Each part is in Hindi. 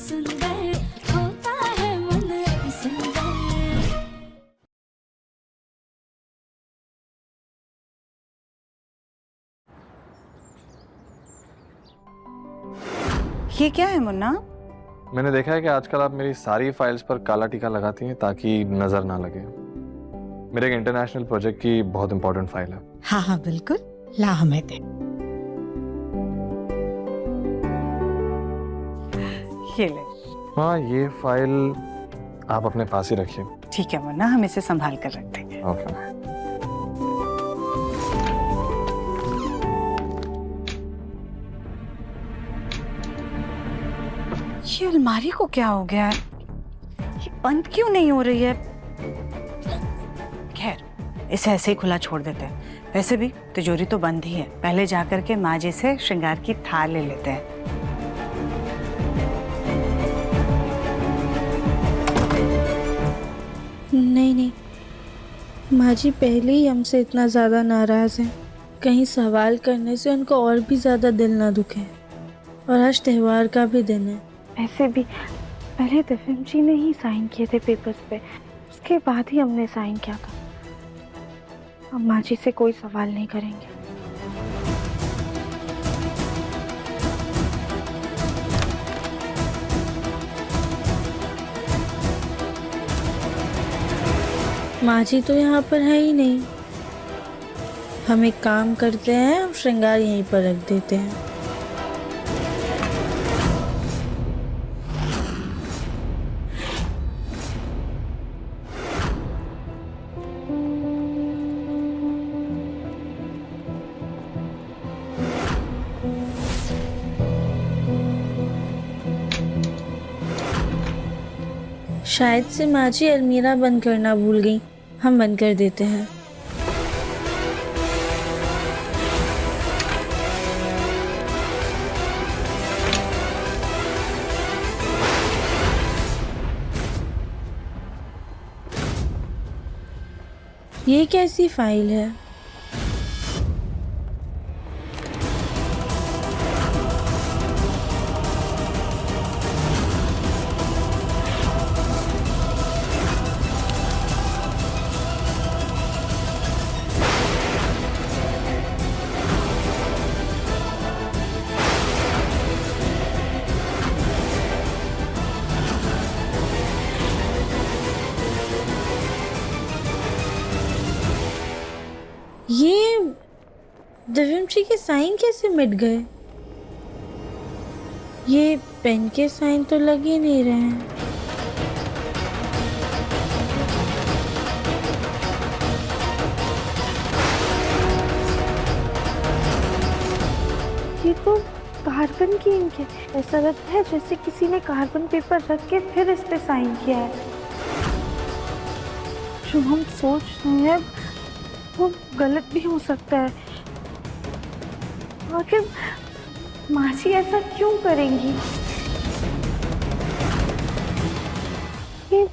सुंदर होता है मन अति सुंदर। ये क्या है मुन्ना? मैंने देखा है कि आजकल आप मेरी सारी फाइल्स पर काला टीका लगाती हैं ताकि नजर ना लगे। मेरे एक इंटरनेशनल प्रोजेक्ट की बहुत इंपॉर्टेंट फाइल है। हाँ हाँ बिल्कुल, ला हमें दे। ये ले। हाँ, ये फाइल आप अपने पास ही रखिए। ठीक है मुन्ना, हम इसे संभाल कर रख देंगे। ओके। ये अलमारी को क्या हो गया है? ये बंद क्यों नहीं हो रही है? खैर, इसे ऐसे ही खुला छोड़ देते हैं। वैसे भी तिजोरी तो बंद ही है। पहले जाकर के माँ जी से श्रृंगार की थाल ले लेते हैं। नहीं नहीं, माँ जी पहले ही हमसे इतना ज़्यादा नाराज़ हैं। कहीं सवाल करने से उनको और भी ज़्यादा दिल ना दुखे। और आज त्यौहार का भी दिन है। ऐसे भी पहले दिव्यम जी ने ही साइन किए थे पेपर्स पे, उसके बाद ही हमने साइन किया था। अब माँ जी से कोई सवाल नहीं करेंगे। माँ जी तो यहाँ पर है ही नहीं। हम एक काम करते हैं, हम श्रृंगार यहीं पर रख देते हैं। शायद से माँ जी अलमीरा बंद करना भूल गई। हम बंद कर देते हैं। ये कैसी फाइल है? ये दिव्यम जी के साइन कैसे मिट गए? ये पेन के साइन तो लग ही नहीं रहे हैं। ये तो कार्बन की इंक है। ऐसा लगता है जैसे किसी ने कार्बन पेपर रख के फिर इस पे साइन किया है। जो हम सोच रहे हैं वो गलत भी हो सकता है। आखिर माँ जी ऐसा क्यों करेंगी? ये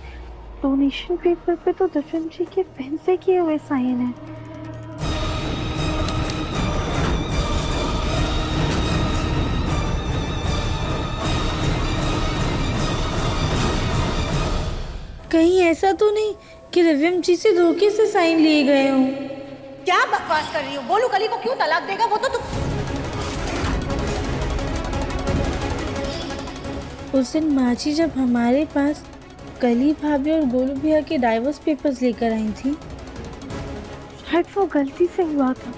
डोनेशन पेपर पे तो दिव्यम जी के पेन से किए हुए साइन है। कहीं ऐसा तो नहीं कि दिव्यम जी से धोखे से साइन लिए गए हों? क्या बकवास कर रही हो? बोलू कली को क्यों तलाक देगा? वो तो तुम। उस दिन माँ जी जब हमारे पास कली भाभी और गोलू भैया के डाइवोर्स पेपर्स लेकर आई थी, शायद वो गलती से हुआ था।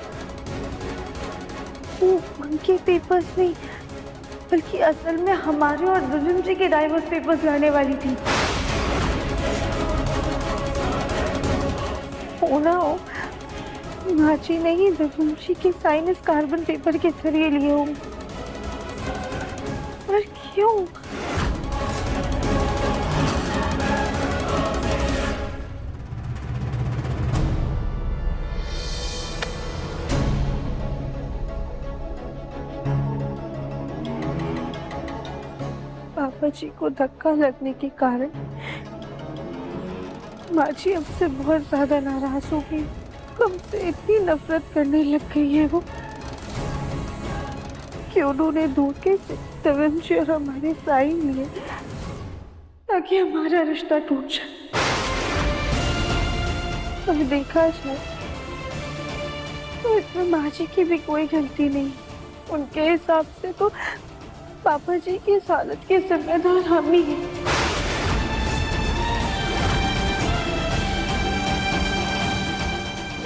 वो उनके पेपर्स नहीं बल्कि असल में हमारे और दिव्यम जी के डाइवोर्स पेपर्स लाने वाली थी। होना हो माँ जी ने ही दिव्यम जी के साइन इस कार्बन पेपर के जरिए लिए होंगे। पर क्यों? पापा जी को धक्का लगने के कारण माँ जी हमसे बहुत ज्यादा नाराज हो गई। हमसे इतनी नफरत करने लग गई है वो कि उन्होंने धोखे से देवेंद्र और हमारे साइन लिए ताकि हमारा रिश्ता टूट जाए। और देखा जाए तो इसमें माँ जी की भी कोई गलती नहीं। उनके हिसाब से तो पापा जी की इस हालत के जिम्मेदार हम ही हैं।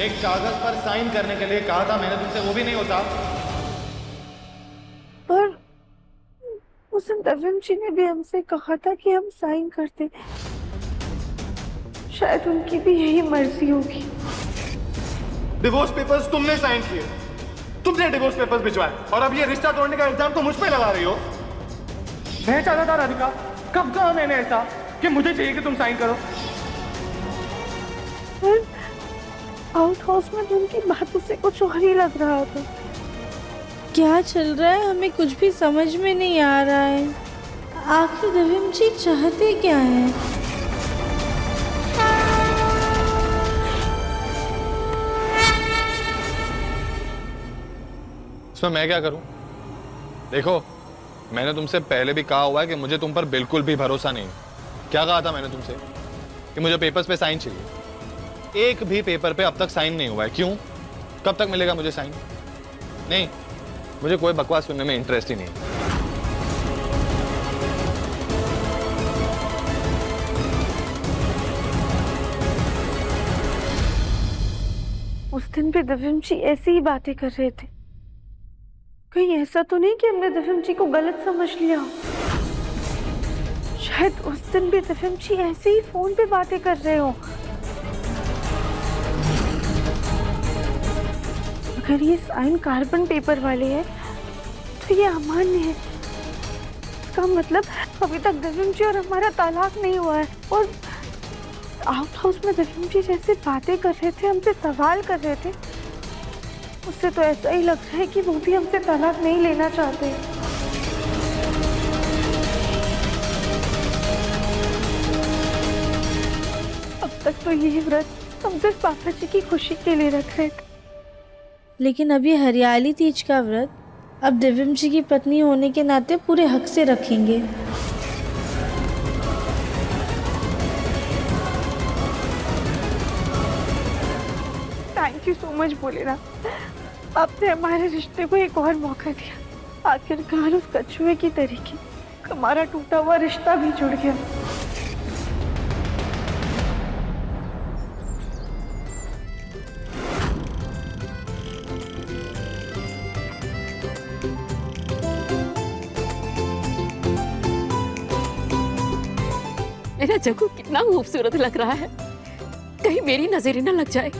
एक कागज पर साइन करने के लिए कहा था मैंने तुमसे, वो भी नहीं होता। पर उस दिन देवेंद्र जी ने भी हमसे कहा था कि हम साइन करते। शायद उनकी भी यही मर्जी होगी। डिवोर्स पेपर्स तुमने साइन किए, तुमने डिवोर्स पेपर्स भिजवाए, और अब ये रिश्ता तोड़ने का इल्जाम तो मुझ पे लगा रही हो। मैं चाहता था राधिका, कब कहा मैंने ऐसा कि मुझे चाहिए कि तुम साइन करो। आउट हाउस में तो उनकी बातों से कुछ और ही लग रहा था। क्या चल रहा है हमें कुछ भी समझ में नहीं आ रहा है। आखिर देवेंद्र जी चाहते क्या हैं? इसमें मैं क्या करूं? देखो, मैंने तुमसे पहले भी कहा हुआ है कि मुझे तुम पर बिल्कुल भी भरोसा नहीं। क्या कहा था मैंने तुमसे? कि मुझे पेपर्स पे साइन चाहिए। एक भी पेपर पे अब तक साइन नहीं हुआ है। क्यों? कब तक मिलेगा मुझे साइन? नहीं, मुझे कोई बकवास सुनने में इंटरेस्ट ही नहीं। उस दिन भी देवेंद्र जी ऐसी ही बातें कर रहे थे। कहीं ऐसा तो नहीं कि हमने देवेंद्र जी को गलत समझ लिया हो? शायद उस दिन भी देवेंद्र जी ऐसे ही फोन पे बातें कर रहे हो। अगर ये साइन कार्बन पेपर वाले हैं तो ये अमान्य है। इसका मतलब अभी तक देवेंद्र जी और हमारा तालाक नहीं हुआ है। और आउट हाउस में देवेंद्र जी जैसे बातें कर रहे थे, हमसे सवाल कर रहे थे, उससे तो ऐसा ही लग रहा है कि वो भी हमसे तलाक नहीं लेना चाहते। अब तक तो ये व्रत हम सिर्फ पापा जी की खुशी के लिए रख रहे थे। लेकिन अब ये हरियाली तीज का व्रत अब देवेंद्र जी की पत्नी होने के नाते पूरे हक से रखेंगे। Thank you so much Bholenath, आपने हमारे रिश्ते को एक और मौका दिया। आखिरकार उस कछुए की तरीके हमारा टूटा हुआ रिश्ता भी जुड़ गया। मेरा जग्गू कितना खूबसूरत लग रहा है, कहीं मेरी नजर न लग जाए।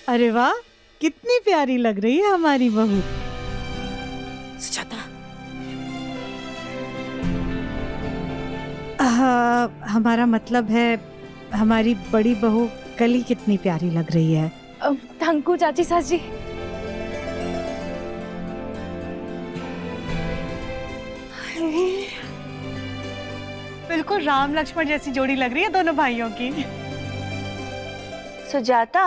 अरे वाह, कितनी प्यारी लग रही है हमारी बहू। सुजाता, हमारा मतलब है हमारी बड़ी बहू कली कितनी प्यारी लग रही है। थैंक यू चाची सास जी। बिल्कुल राम लक्ष्मण जैसी जोड़ी लग रही है दोनों भाइयों की। सुजाता,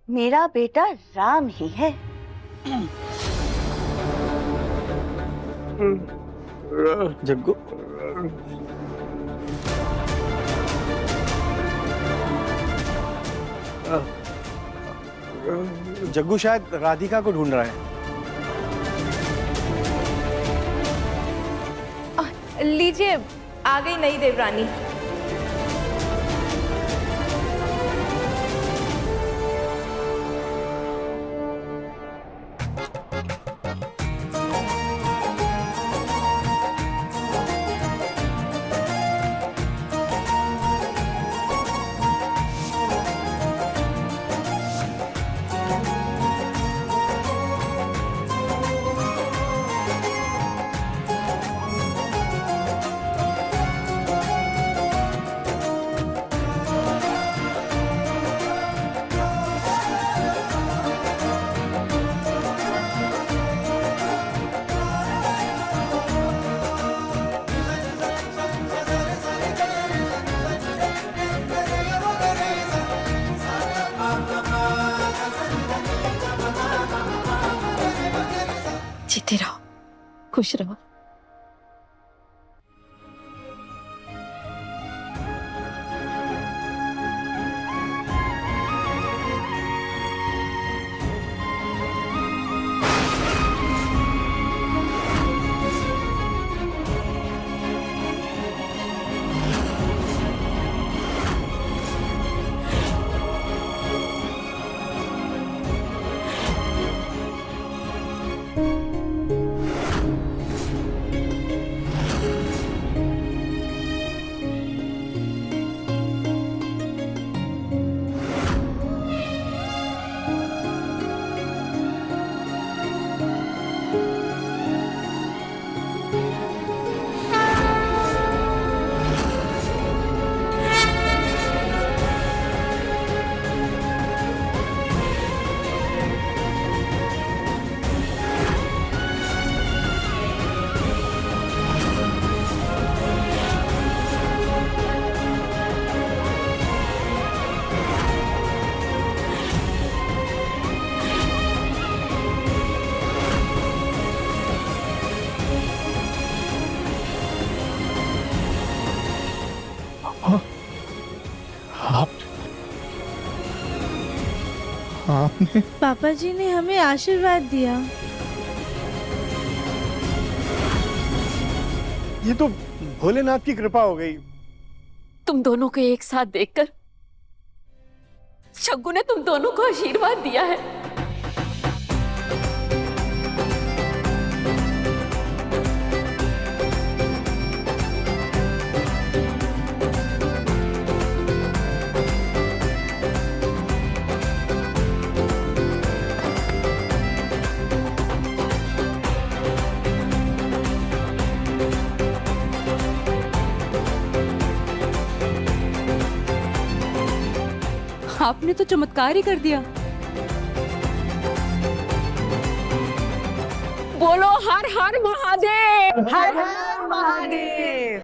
मेरा बेटा राम ही है। जग्गू, जग्गू शायद राधिका को ढूंढ रहा है। लीजिए, आ गई नई देवरानी। जीते रहो, खुश रहो। आपने पापा जी ने हमें आशीर्वाद दिया। ये तो भोलेनाथ की कृपा हो गई। तुम दोनों को एक साथ देखकर शग्गू ने तुम दोनों को आशीर्वाद दिया है। आपने तो चमत्कार ही कर दिया। बोलो हर हर महादेव, हर हर महादेव।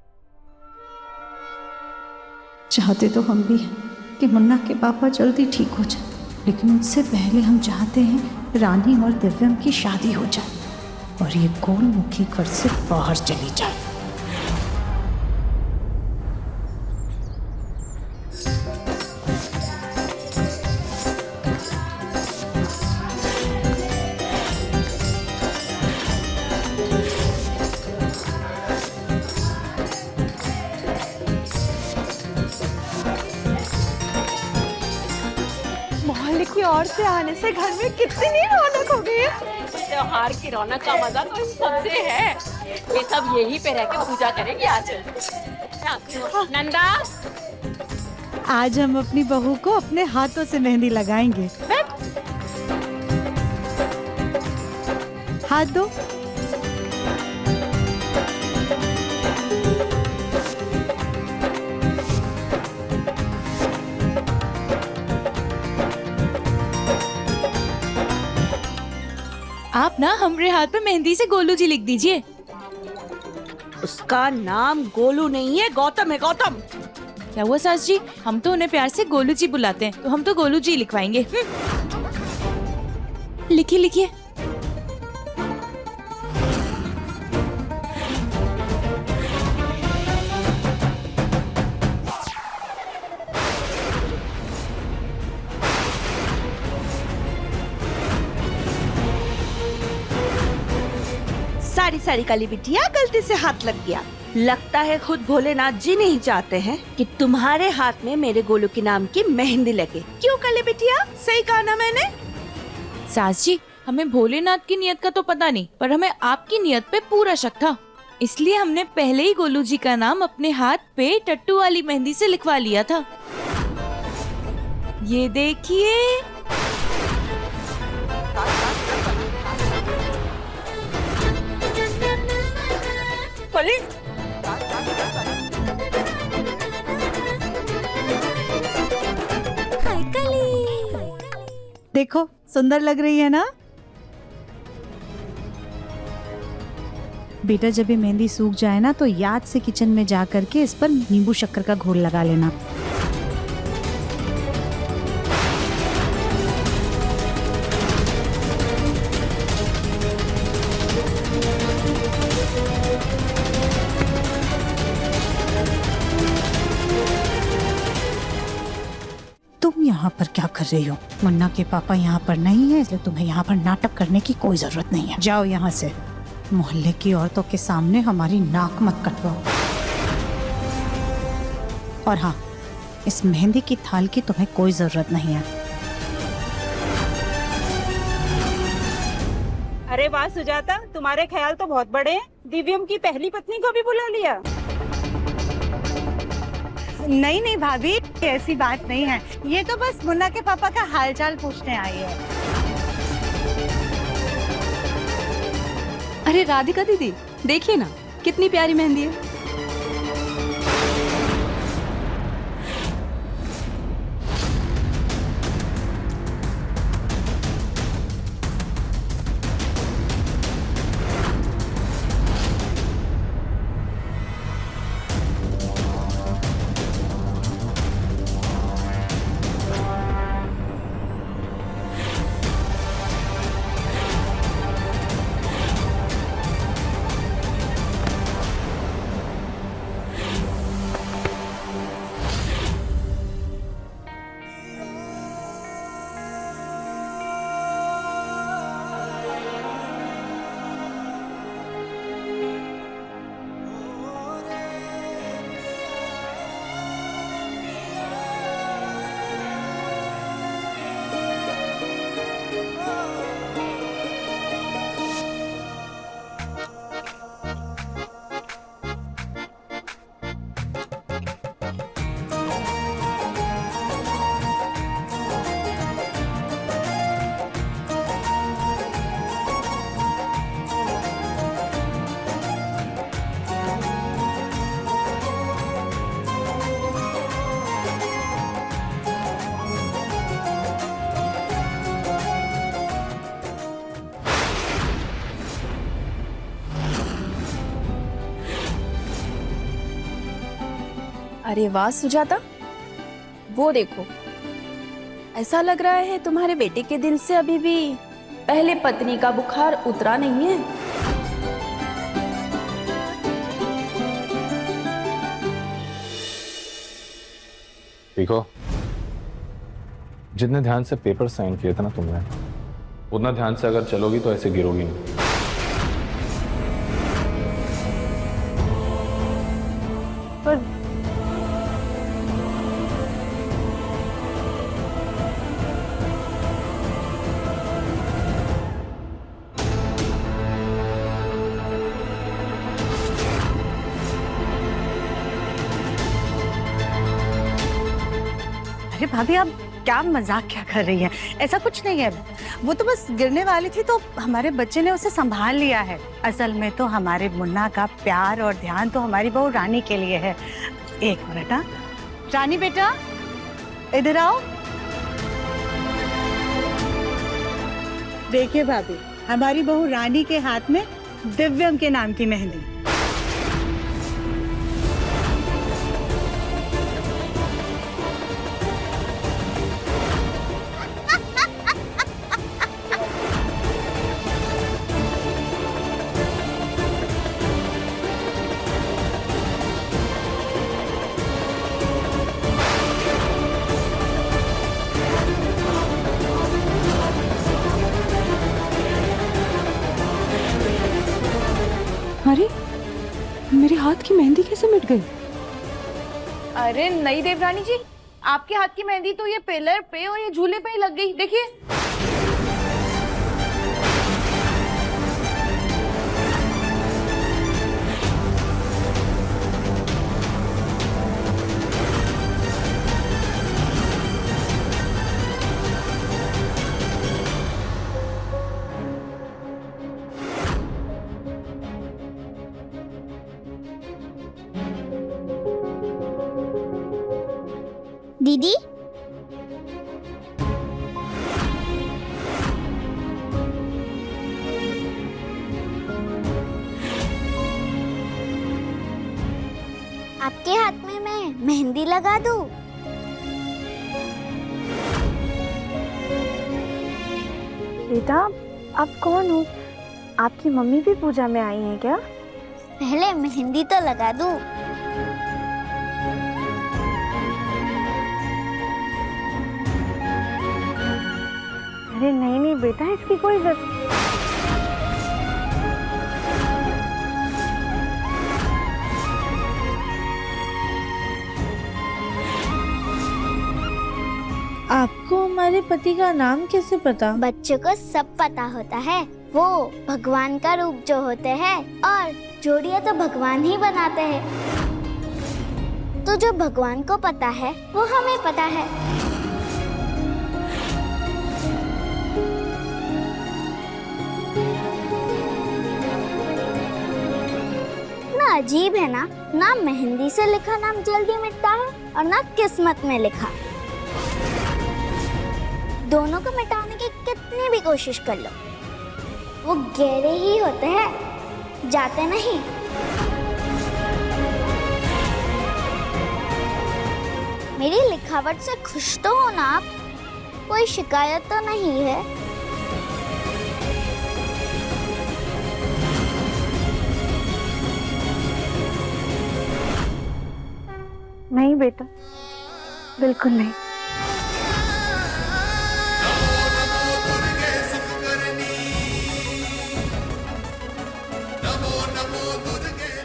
चाहते तो हम भी हैं कि मुन्ना के पापा जल्दी ठीक हो जाए, लेकिन उससे पहले हम चाहते हैं रानी और दिव्यम की शादी हो जाए और ये गोलमुखी घर से बाहर चली जाए। मोहल्ले की और से आने से घर में कितनी रौनक हो गई है। त्योहार की रौनक का मजा तो इस सबसे है। ये सब यहीं पे रह के पूजा करेंगे आज। नंदा, आज हम अपनी बहू को अपने हाथों से मेहंदी लगाएंगे। हाथ दो। आप ना हमारे हाथ पे मेहंदी से गोलू जी लिख दीजिए। उसका नाम गोलू नहीं है, गौतम है, गौतम। क्या हुआ सास जी, हम तो उन्हें प्यार से गोलू जी बुलाते हैं, तो हम तो गोलू जी लिखवाएंगे। लिखिए लिखिए। सारी सारी काली बिटिया, गलती से हाथ लग गया। लगता है खुद भोलेनाथ जी नहीं चाहते हैं कि तुम्हारे हाथ में मेरे गोलू के नाम की मेहंदी लगे। क्यों काली बिटिया, सही कहा ना मैंने? सास जी, हमें भोलेनाथ की नियत का तो पता नहीं, पर हमें आपकी नियत पे पूरा शक था, इसलिए हमने पहले ही गोलू जी का नाम अपने हाथ पे टट्टू वाली मेहंदी से लिखवा लिया था। ये देखिए। देखो सुंदर लग रही है ना। बेटा जब ये मेहंदी सूख जाए ना तो याद से किचन में जा करके इस पर नींबू शक्कर का घोल लगा लेना। तुम यहाँ पर क्या कर रही हो? मुन्ना के पापा यहाँ पर नहीं है, इसलिए तुम्हें यहाँ पर नाटक करने की कोई जरूरत नहीं है। जाओ यहाँ से। मोहल्ले की औरतों के सामने हमारी नाक मत कटवाओ। और हाँ, इस मेहंदी की थाल की तुम्हें कोई जरूरत नहीं है। अरे वाह सुजाता, तुम्हारे ख्याल तो बहुत बड़े हैं। दिव्यम की पहली पत्नी को भी बुला लिया। नहीं नहीं भाभी, ऐसी बात नहीं है। ये तो बस मुन्ना के पापा का हालचाल पूछने आई है। अरे राधिका दीदी, देखिए ना कितनी प्यारी मेहंदी है। अरे वाह सुजाता, वो देखो, ऐसा लग रहा है तुम्हारे बेटे के दिल से अभी भी पहले पत्नी का बुखार उतरा नहीं है। देखो, जितने ध्यान से पेपर साइन किए थे ना तुमने, उतना ध्यान से अगर चलोगी तो ऐसे गिरोगी नहीं। पर अरे भाभी, आप क्या मजाक क्या कर रही हैं? ऐसा कुछ नहीं है। वो तो बस गिरने वाली थी तो हमारे बच्चे ने उसे संभाल लिया है। असल में तो हमारे मुन्ना का प्यार और ध्यान तो हमारी बहू रानी के लिए है। एक मिनट। हाँ रानी बेटा, इधर आओ। देखिए भाभी, हमारी बहू रानी के हाथ में दिव्यम के नाम की मेहंदी। अरे मेरे हाथ की मेहंदी कैसे मिट गई? अरे नहीं देवरानी जी, आपके हाथ की मेहंदी तो ये पिलर पे और ये झूले पे ही लग गई। देखिए। दीदी, आपके हाथ में मैं मेहंदी लगा दूं? बेटा, आप कौन हो? आपकी मम्मी भी पूजा में आई हैं क्या? पहले मेहंदी तो लगा दूं। अरे नहीं नहीं बेटा, इसकी कोई जरूरत। आपको हमारे पति का नाम कैसे पता? बच्चों को सब पता होता है, वो भगवान का रूप जो होते हैं, और जोड़ियां तो भगवान ही बनाते हैं। तो जो भगवान को पता है वो हमें पता है। ना अजीब है ना मेहंदी से लिखा नाम जल्दी मिटता है और ना किस्मत में लिखा। दोनों को मिटाने की कितनी भी कोशिश कर लो, वो गहरे ही होते हैं, जाते नहीं। मेरी लिखावट से खुश तो हो ना आप? कोई शिकायत तो नहीं है? नहीं बेटा, बिल्कुल नहीं।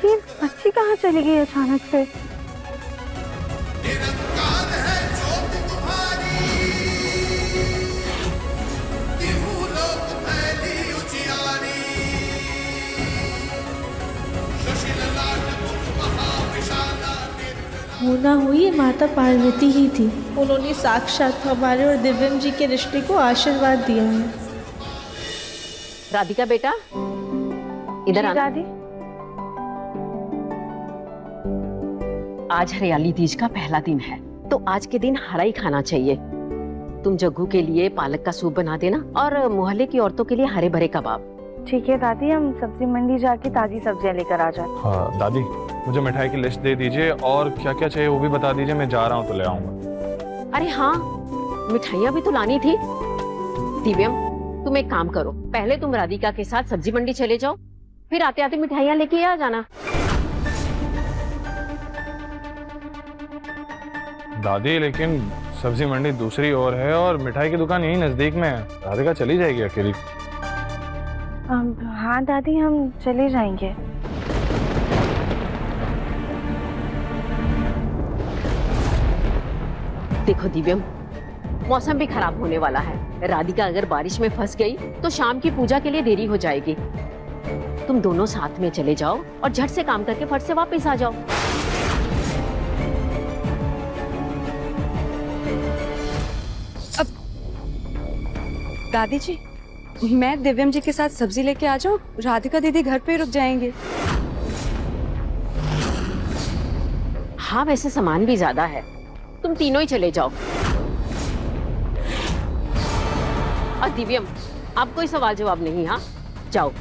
ये बच्ची कहाँ चली गई अचानक से? होना हुई माता पार्वती ही थी। उन्होंने साक्षात हमारे और दिव्यम जी के रिश्ते को आशीर्वाद दिया है। राधिका बेटा, इधर आना। दादी, आज हरियाली तीज का पहला दिन है, तो आज के दिन हरा ही खाना चाहिए। तुम जग्गू के लिए पालक का सूप बना देना और मोहल्ले की औरतों के लिए हरे भरे कबाब। ठीक है दादी, हम सब्जी मंडी जाके ताजी सब्जियां लेकर आ जाते। हाँ दादी, मुझे मिठाई की लिस्ट दे दीजिए और क्या क्या चाहिए वो भी बता दीजिए, मैं जा रहा हूँ तो ले आऊंगा। अरे हाँ, मिठाइयाँ भी तो लानी थी। दिव्यम, तुम एक काम करो, पहले तुम राधिका के साथ सब्जी मंडी चले जाओ, फिर आते आते मिठाइयाँ लेके आ जाना। दादी लेकिन सब्जी मंडी दूसरी ओर है और मिठाई की दुकान यही नजदीक में है, राधिका चली जाएगी अकेली। हाँ दादी, हम चले जाएंगे। देखो दिव्यम, मौसम भी खराब होने वाला है। राधिका अगर बारिश में फंस गई तो शाम की पूजा के लिए देरी हो जाएगी। तुम दोनों साथ में चले जाओ और झट से काम करके फट से वापस आ जाओ। दादी जी, मैं दिव्यम जी के साथ सब्जी लेके आ जाऊं, राधिका दीदी घर पे रुक जाएंगे। हाँ वैसे सामान भी ज्यादा है, तुम तीनों ही चले जाओ। और दिव्यम, अब कोई सवाल जवाब नहीं। हाँ जाओ।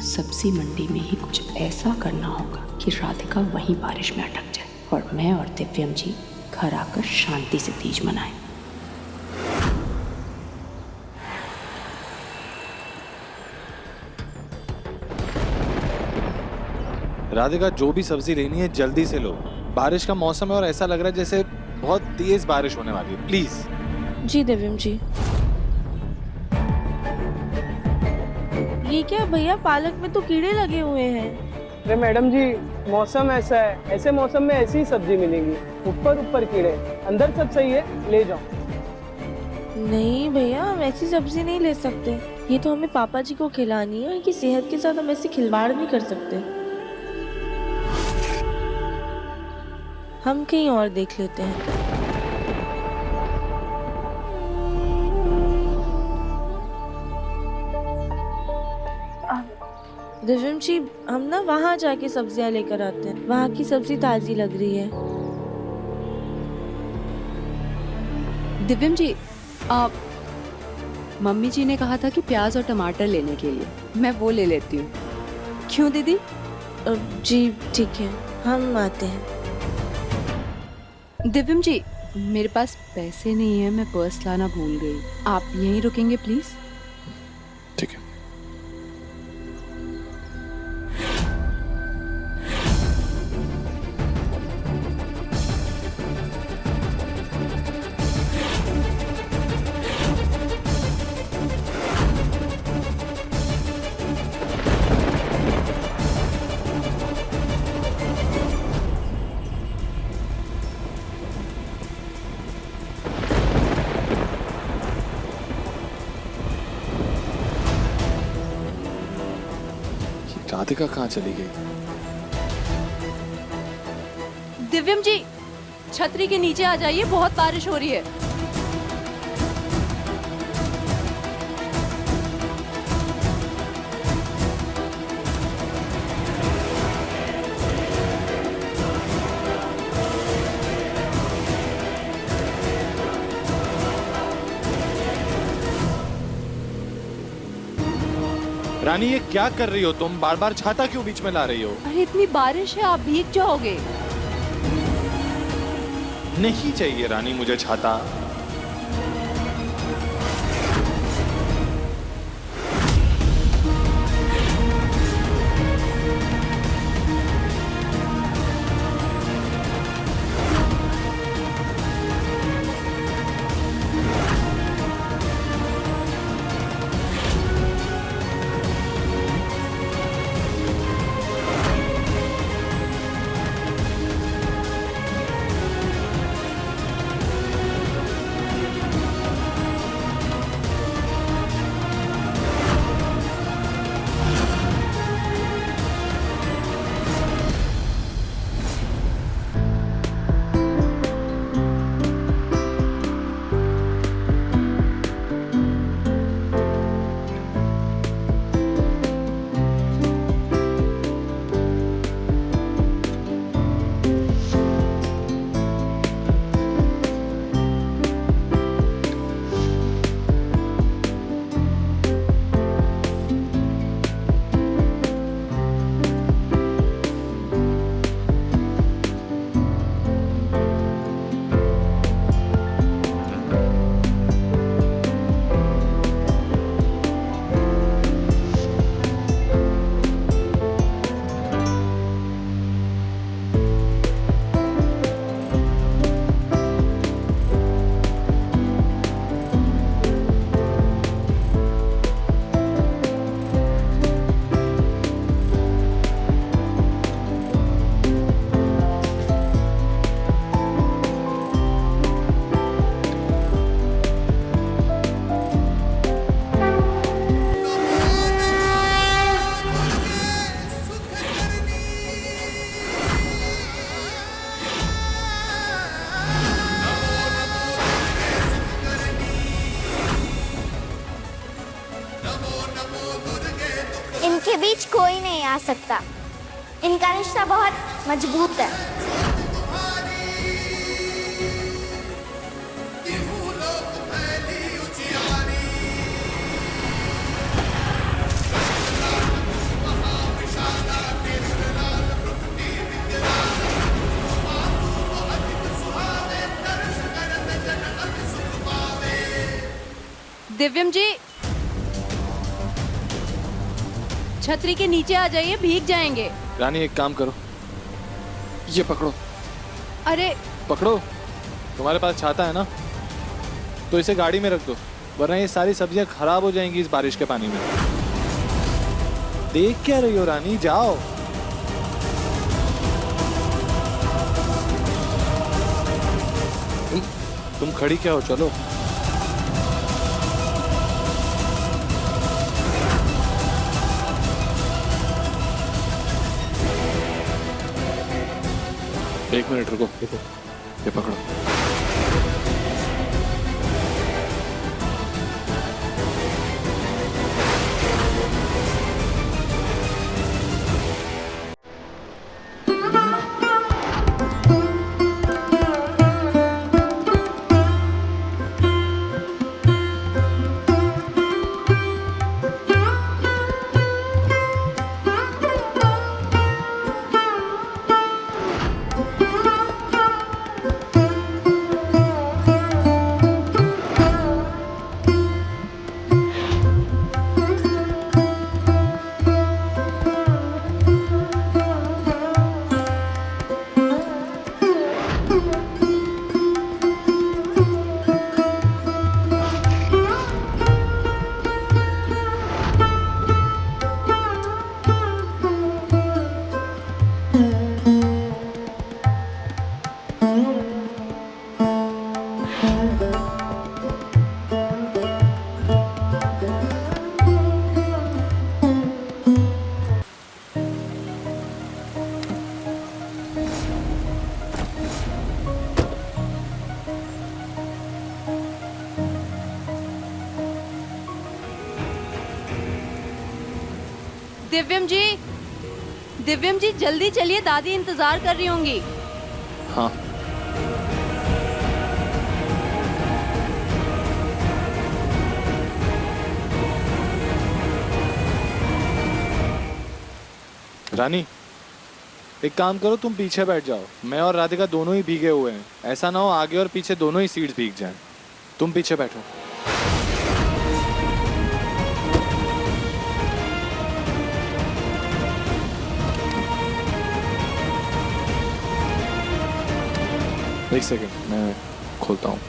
सब्जी मंडी में ही कुछ ऐसा करना होगा कि राधिका वहीं बारिश में अटक जाए और मैं और दिव्यम जी घर आकर शांति से तीज मनाएं। राधिका, जो भी सब्जी लेनी है जल्दी से लो, बारिश का मौसम है और ऐसा लग रहा है जैसे बहुत तेज बारिश होने वाली है, प्लीज। जी दिव्यम जी। ये क्या भैया, पालक में तो कीड़े लगे हुए हैं। अरे मैडम जी, मौसम ऐसा है, ऐसे मौसम में ऐसी ही सब्जी मिलेगी। ऊपर ऊपर कीड़े, अंदर सब सही है, ले जाओ। नहीं भैया, हम ऐसी सब्जी नहीं ले सकते। ये तो हमें पापा जी को खिलानी है, उनकी सेहत के साथ हम ऐसे खिलवाड़ नहीं कर सकते। हम कहीं और देख लेते हैं। दिव्यम जी, हम ना वहाँ जाके सब्जियाँ लेकर आते हैं, वहाँ की सब्जी ताजी लग रही है। दिव्यम जी, आप मम्मी जी ने कहा था कि प्याज और टमाटर लेने के लिए, मैं वो ले लेती हूँ। क्यों दीदी? जी ठीक है, हम आते हैं। दिव्यम जी, मेरे पास पैसे नहीं है, मैं पर्स लाना भूल गई। आप यहीं रुकेंगे प्लीज? ठीक है। राधिका कहाँ चली गई? दिव्यम जी, छतरी के नीचे आ जाइए, बहुत बारिश हो रही है। रानी, ये क्या कर रही हो तुम? बार बार छाता क्यों बीच में ला रही हो? अरे इतनी बारिश है, आप भीग जाओगे। नहीं चाहिए रानी मुझे छाता। इनके बीच कोई नहीं आ सकता। इनका रिश्ता बहुत मजबूत है। दिव्यम जी, छतरी के नीचे आ जाइए, भीग जाएंगे। रानी एक काम करो, ये पकड़ो। अरे पकड़ो, तुम्हारे पास छाता है ना, तो इसे गाड़ी में रख दो, वरना ये सारी सब्जियां खराब हो जाएंगी इस बारिश के पानी में। देख क्या रही हो रानी, जाओ। तुम खड़ी क्या हो, चलो। एक मिनट रुको, ये पकड़ो। दिव्यम जी जल्दी चलिए, दादी इंतजार कर रही होंगी। हाँ। रानी, एक काम करो, तुम पीछे बैठ जाओ। मैं और राधिका दोनों ही भीगे हुए हैं। ऐसा ना हो आगे और पीछे दोनों ही सीट्स भीग जाएं। तुम पीछे बैठो। एक सेकेंड, मैं खोलता हूँ।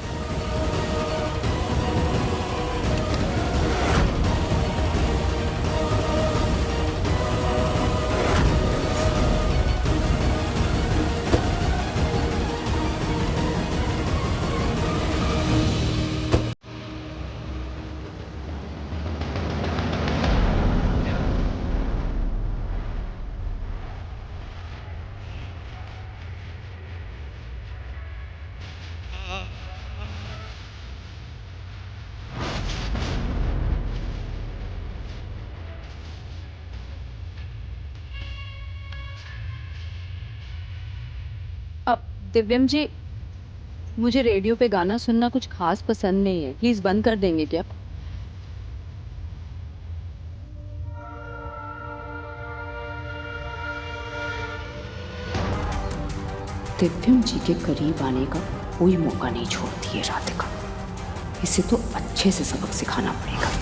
अब दिव्यम जी, मुझे रेडियो पे गाना सुनना कुछ खास पसंद नहीं है, प्लीज बंद कर देंगे क्या? दिव्यम जी के करीब आने का कोई मौका नहीं छोड़ती है राधिका। इसे तो अच्छे से सबक सिखाना पड़ेगा।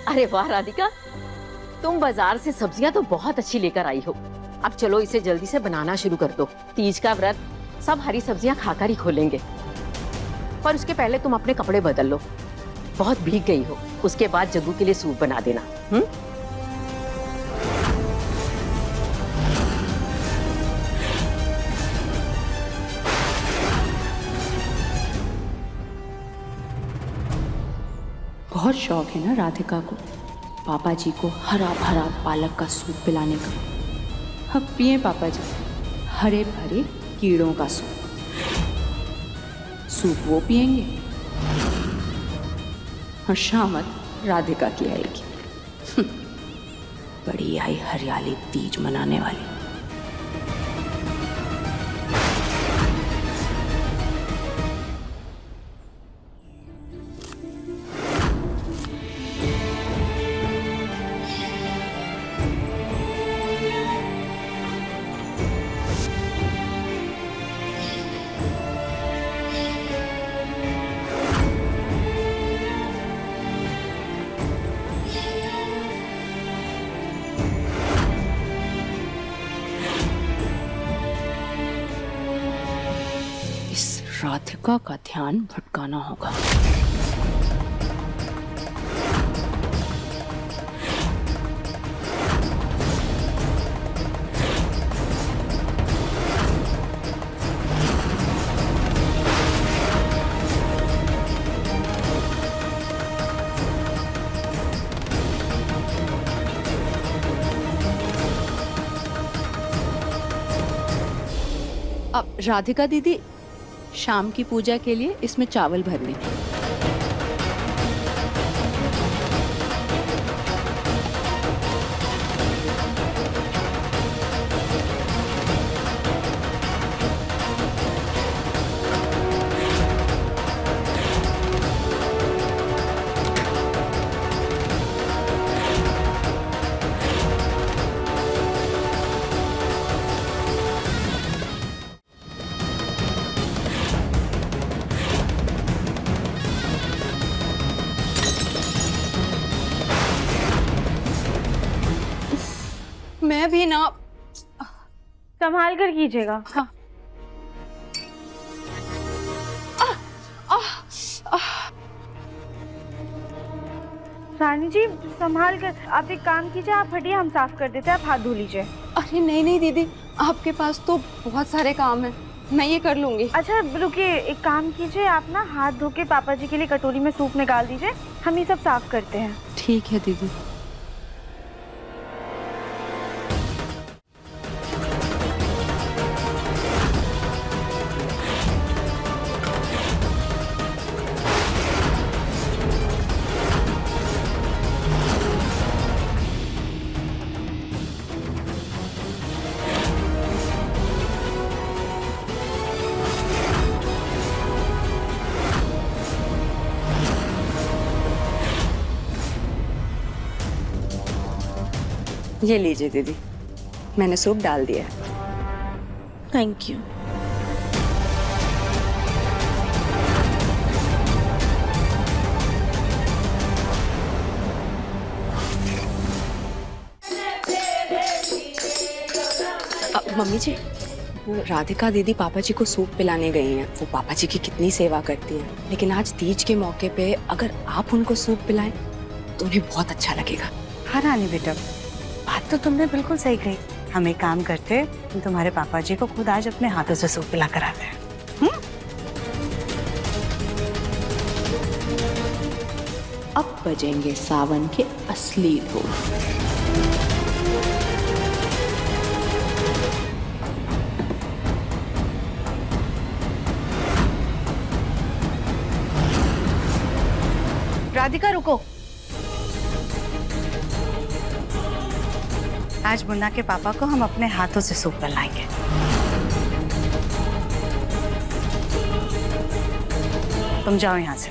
अरे वाह राधिका, तुम बाजार से सब्जियां तो बहुत अच्छी लेकर आई हो। अब चलो इसे जल्दी से बनाना शुरू कर दो। तीज का व्रत सब हरी सब्जियां खाकर ही खोलेंगे। पर उसके पहले तुम अपने कपड़े बदल लो, बहुत भीग गई हो। उसके बाद जग्गू के लिए सूप बना देना। बहुत शौक है ना राधिका को पापा जी को हरा भरा पालक का सूप पिलाने का। अब पिए पापा जी हरे भरे कीड़ों का सूप वो पिएंगे और शामत राधिका की आएगी। बड़ी आई हरियाली तीज मनाने वाली। राधिका का ध्यान भटकाना होगा। अब राधिका दीदी, शाम की पूजा के लिए इसमें चावल भर लें। मैं भी ना, संभाल कर कीजिएगा। हाँ। रानी जी संभाल कर। आप एक काम कीजिए, आप हटिए, हम साफ कर देते हैं, आप हाथ धो लीजिए। अरे नहीं नहीं दीदी, आपके पास तो बहुत सारे काम हैं, मैं ये कर लूंगी। अच्छा रुकिए, एक काम कीजिए, आप ना हाथ धो के पापा जी के लिए कटोरी में सूप निकाल दीजिए, हम ये सब साफ करते हैं। ठीक है दीदी। ये लीजिए दीदी, मैंने सूप डाल दिया है। Thank you. मम्मी जी, वो राधिका दीदी पापा जी को सूप पिलाने गई हैं। वो पापा जी की कितनी सेवा करती हैं, लेकिन आज तीज के मौके पे अगर आप उनको सूप पिलाएं तो उन्हें बहुत अच्छा लगेगा। हाँ रानी बेटा, बात तो तुमने बिल्कुल सही कही। हम एक काम करते, हम तुम्हारे पापा जी को खुद आज अपने हाथों से सूप पिला कर आते हैं। अब बजेंगे सावन के असली ढोल। राधिका रुको, आज मुन्ना के पापा को हम अपने हाथों से सूप पिलाएंगे। तुम जाओ यहाँ से।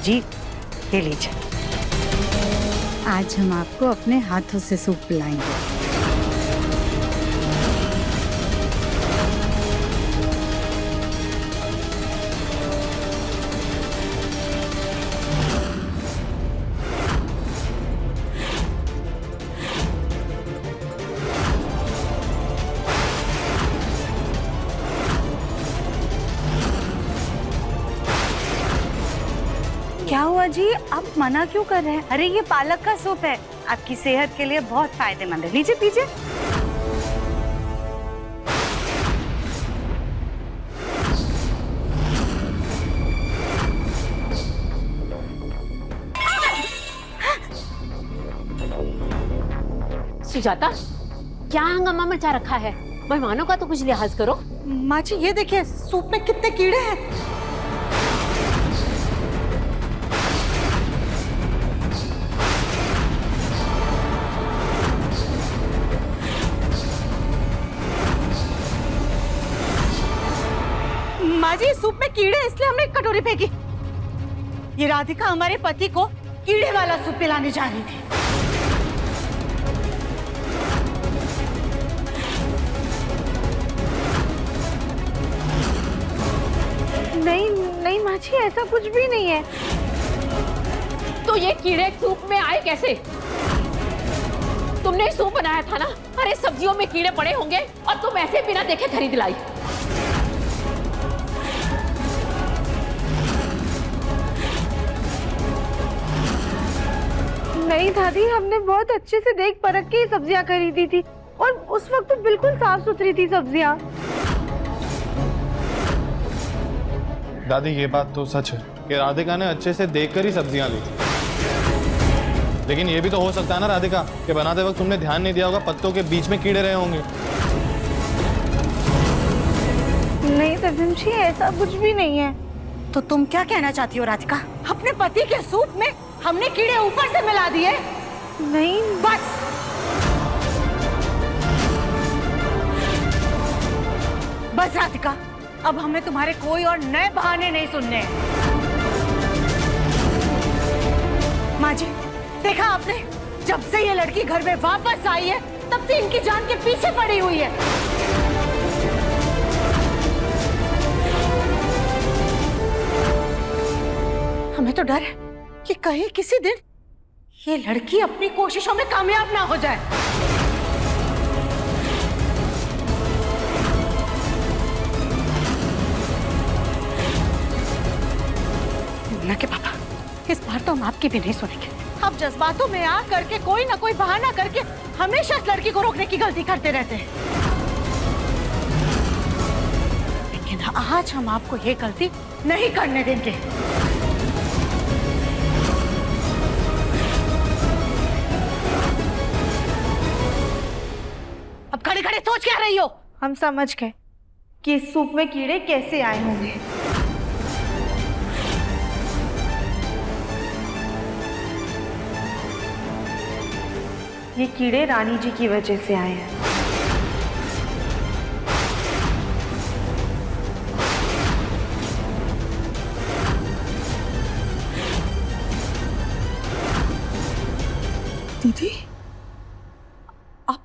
जी ये लीजिए, आज हम आपको अपने हाथों से सूप पिलाएंगे। क्या हुआ जी, आप मना क्यों कर रहे हैं? अरे ये पालक का सूप है, आपकी सेहत के लिए बहुत फायदेमंद है। लीजिए पीजिए। सुजाता, क्या हंगामा मचा रखा है? मेहमानों का तो कुछ लिहाज करो। माँ जी ये देखिए, सूप में कितने कीड़े हैं। माँ जी सूप में कीड़े, इसलिए हमने एक कटोरी फेंकी। ये राधिका हमारे पति को कीड़े वाला सूप पिलाने जा रही थी। नहीं नहीं माँ जी, ऐसा कुछ भी नहीं है। तो ये कीड़े सूप में आए कैसे? तुमने सूप बनाया था ना? अरे सब्जियों में कीड़े पड़े होंगे और तुम ऐसे बिना देखे खरीद लाई। नहीं दादी, हमने बहुत अच्छे से देख परख के सब्जियां खरीदी थी और उस वक्त तो बिल्कुल साफ सुथरी थी सब्जियां। दादी ये बात तो सच है कि राधिका ने अच्छे से देखकर ही सब्जियां ली थी, लेकिन ये भी तो हो सकता है ना राधिका कि बनाते वक्त तुमने ध्यान नहीं दिया होगा, पत्तों के बीच में कीड़े रहे होंगे। नहीं तविम जी, ऐसा कुछ भी नहीं है। तो तुम क्या कहना चाहती हो राधिका? अपने पति के सूप में हमने कीड़े ऊपर से मिला दिए? नहीं बस, बस राधिका, अब हमें तुम्हारे कोई और नए बहाने नहीं सुनने। माँ जी देखा आपने, जब से ये लड़की घर में वापस आई है तब से इनकी जान के पीछे पड़ी हुई है। हमें तो डर है कि कहीं किसी दिन ये लड़की अपनी कोशिशों में कामयाब ना हो जाए। मुन्ना के पापा, इस बार तो हम आपकी भी नहीं सुनेंगे। आप जज्बातों में आ करके कोई ना कोई बहाना करके हमेशा इस लड़की को रोकने की गलती करते रहते हैं, लेकिन आज हम आपको ये गलती नहीं करने देंगे। अब खड़े खड़े सोच क्या रही हो? हम समझ गए कि इस सूप में कीड़े कैसे आए होंगे। ये कीड़े रानी जी की वजह से आए हैं।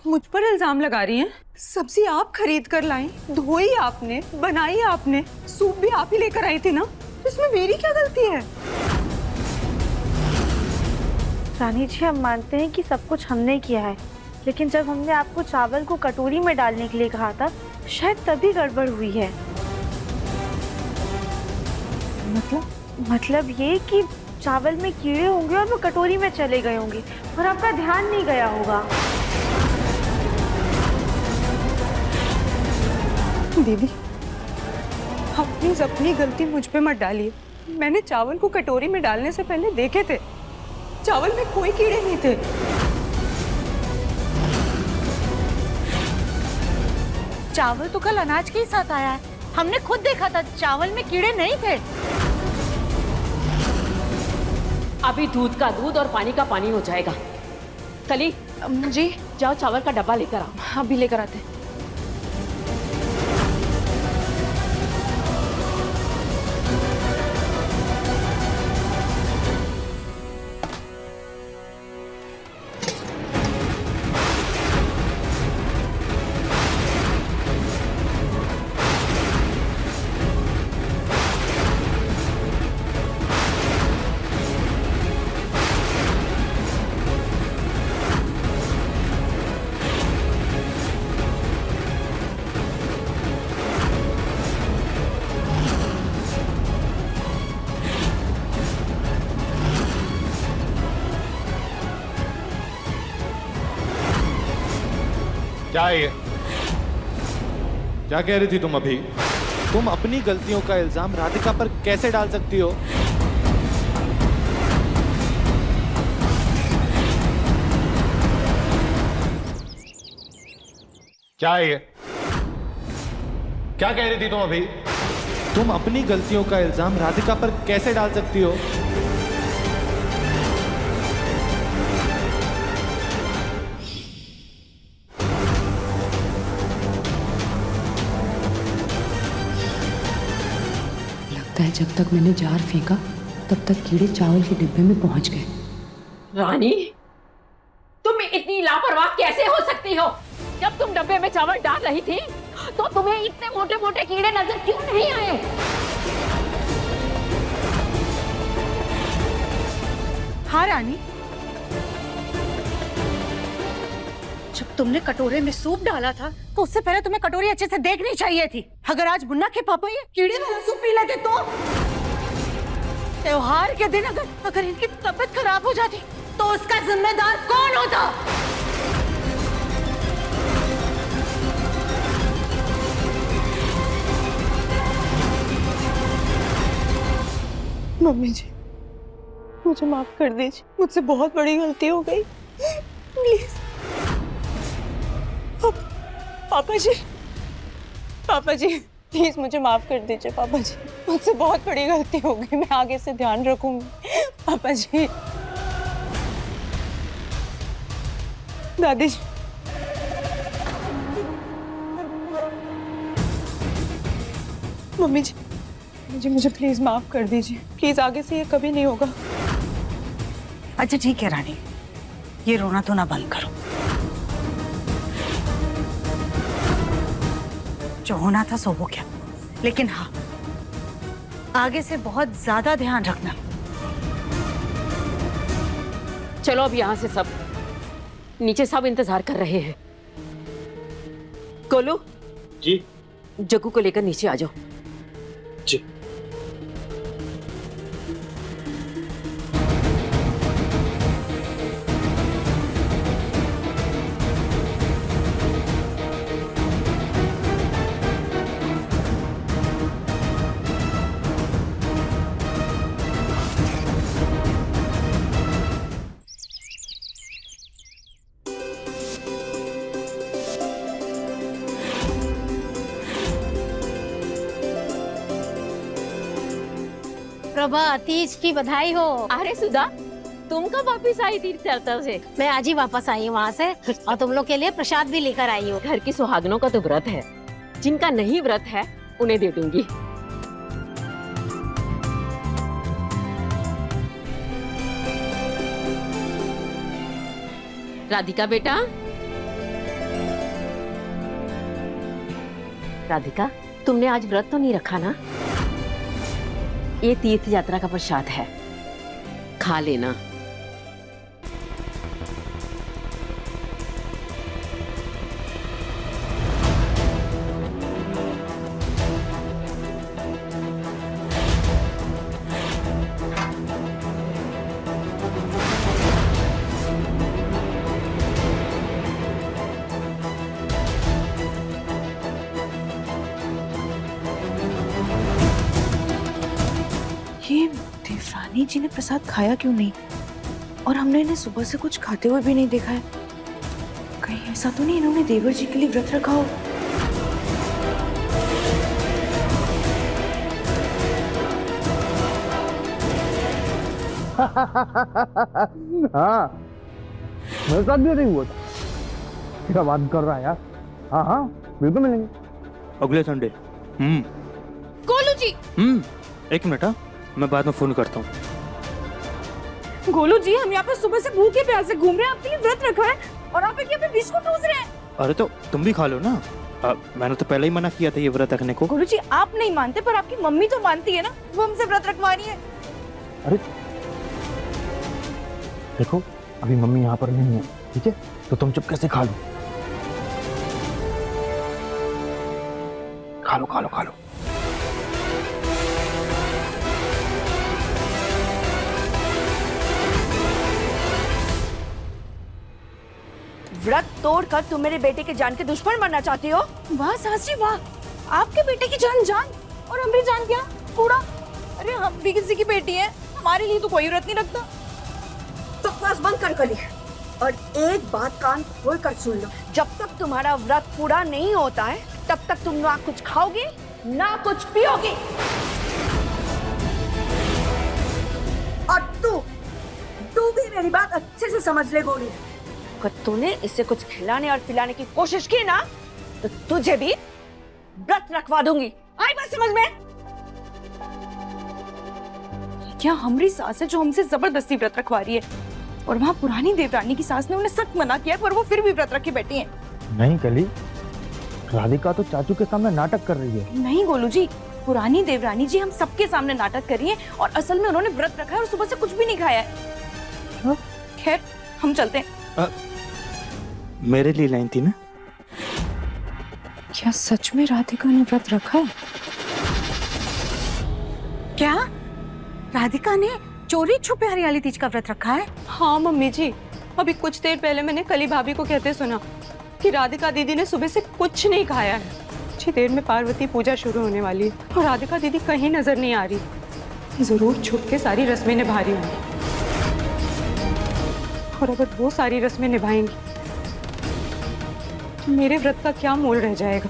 मुझ पर इल्जाम लगा रही हैं? सब्जी आप खरीद कर लाई, धोई आपने, बनाई आपने, सूप भी आप ही लेकर आई थी ना, तो इसमें मेरी क्या गलती है? रानी जी, हम मानते हैं कि सब कुछ हमने किया है, लेकिन जब हमने आपको चावल को कटोरी में डालने के लिए कहा था, शायद तभी गड़बड़ हुई है। मतलब ये कि चावल में कीड़े होंगे और वो कटोरी में चले गए होंगे और आपका ध्यान नहीं गया होगा। दीदी, आप प्लीज अपनी गलती मुझ पे मत डालिए। मैंने चावल को कटोरी में डालने से पहले देखे थे, चावल में कोई कीड़े नहीं थे। चावल तो कल अनाज के ही साथ आया है, हमने खुद देखा था, चावल में कीड़े नहीं थे। अभी दूध का दूध और पानी का पानी हो जाएगा। कली जी, जाओ चावल का डब्बा लेकर आओ। अभी लेकर आते हैं। क्या है ये? क्या कह रही थी तुम अभी? तुम अपनी गलतियों का इल्जाम राधिका पर कैसे डाल सकती हो? क्या है ये? क्या कह रही थी तुम अभी? तुम अपनी गलतियों का इल्जाम राधिका पर कैसे डाल सकती हो? लगता है जब तक मैंने जार फेंका तब तक कीड़े चावल के डिब्बे में पहुंच गए। रानी, तुम इतनी लापरवाह कैसे हो सकती हो? जब तुम डब्बे में चावल डाल रही थी तो तुम्हें इतने मोटे मोटे कीड़े नजर क्यों नहीं आए? हाँ रानी, जब तुमने कटोरे में सूप डाला था तो उससे पहले तुम्हें कटोरी अच्छे से देखनी चाहिए थी। अगर आज मुन्ना के पापा ये कीड़े वाला सूप पी लेते तो त्योहार के दिन अगर इनकी तबीयत खराब हो जाती तो उसका जिम्मेदार कौन होता? मम्मी जी, मुझे माफ कर दीजिए, मुझसे बहुत बड़ी गलती हो गई, प्लीज। पापा जी प्लीज मुझे माफ कर दीजिए। पापा जी, मुझसे बहुत बड़ी गलती हो गई, मैं आगे से ध्यान रखूंगी। पापा जी, दादी जी, मम्मी जी, मुझे प्लीज माफ कर दीजिए, प्लीज। आगे से ये कभी नहीं होगा। अच्छा ठीक है रानी, ये रोना धोना बंद करो। जो होना था सो हो गया, लेकिन हाँ, आगे से बहुत ज्यादा ध्यान रखना। चलो अब यहाँ से सब नीचे सब इंतजार कर रहे हैं। गोलू जी, जग्गू को लेकर नीचे आ जाओ। जी। प्रभा, तीज की बधाई हो। अरे सुधा, तुम कब वापिस आई तीर्थ यात्रा से? मैं आज ही वापस आई हूँ वहाँ से, और तुम लोग के लिए प्रसाद भी लेकर आई हूँ। घर की सुहागनों का तो व्रत है, जिनका नहीं व्रत है उन्हें दे दूंगी। राधिका बेटा, राधिका, तुमने आज व्रत तो नहीं रखा ना? ये तीर्थ यात्रा का प्रसाद है, खा लेना। ये देवरानी जी ने प्रसाद खाया क्यों नहीं? और हमने इन्हें सुबह से कुछ खाते हुए भी नहीं देखा है। कहीं ऐसा तो नहीं इन्होंने देवर जी के लिए व्रत रखा हो? हाँ, मेरे साथ भी नहीं हुआ था। क्या बात कर रहा है यार? हाँ हाँ, बिल्कुल मिलेंगे अगले संडे। गोलू जी। एक मिनट, हाँ, मैं बाद में फोन करता हूँ। गोलू जी, हम यहाँ पे सुबह से भूखे प्यासे घूम रहे हैं, आपके लिए व्रत रखा है और आप यहाँ पे बिस्कुट ठूस रहे हैं। अरे तो तुम भी खा लो ना। मैंने तो पहले ही मना किया था ये व्रत रखने को। गोलू जी, आप नहीं मानते पर आपकी मम्मी तो मानती है ना, वो हमसे व्रत रखवा रही है। अरे देखो, अभी मम्मी यहाँ पर नहीं है, ठीक है? तो तुम चुपके से खा लो। खा लो खा लो खा लो। व्रत तोड़कर तुम मेरे बेटे के जान के दुश्मन बनना चाहती हो? वाह सासी वाह, आपके बेटे की जान जान और हमारी जान क्या कूड़ा। अरे हम भी किसी की बेटी है, हमारे लिए तो कोई व्रत नहीं रखता। बकवास बंद कर कली, और एक बात कान खोल कर सुन लो, जब तक तुम्हारा व्रत पूरा नहीं होता है तब तक तुम ना कुछ खाओगे ना कुछ पियोगे। और तू भी मेरी बात अच्छे से समझ ले गोली, अगर तूने इसे कुछ खिलाने और पिलाने की कोशिश की ना तो तुझे भी व्रत रखवा दूंगी। आई बात समझ में? क्या हमारी सास है जो हमसे जबरदस्ती व्रत रखवा रही है, और वहाँ पुरानी देवरानी की सास ने उन्हें सख्त मना किया पर वो फिर भी व्रत रखे बैठी हैं। नहीं कली, राधिका तो चाचू के सामने नाटक कर रही है। नहीं गोलू जी, पुरानी देवरानी जी हम सबके सामने नाटक कर रही है और असल में उन्होंने व्रत रखा है और सुबह से कुछ भी नहीं खाया है। खैर हम चलते हैं। मेरे लिए लाइन थी ना? क्या सच में राधिका ने व्रत रखा है? क्या राधिका ने चोरी छुपे हरियाली तीज का व्रत रखा है? हाँ मम्मी जी, अभी कुछ देर पहले मैंने कली भाभी को कहते सुना कि राधिका दीदी ने सुबह से कुछ नहीं खाया है। कुछ ही देर में पार्वती पूजा शुरू होने वाली है और राधिका दीदी कहीं नजर नहीं आ रही। जरूर छुप के सारी रस्में निभा रही होंगी, और अगर वो सारी रस्में निभाएंगी तो मेरे व्रत का क्या मोल रह जाएगा?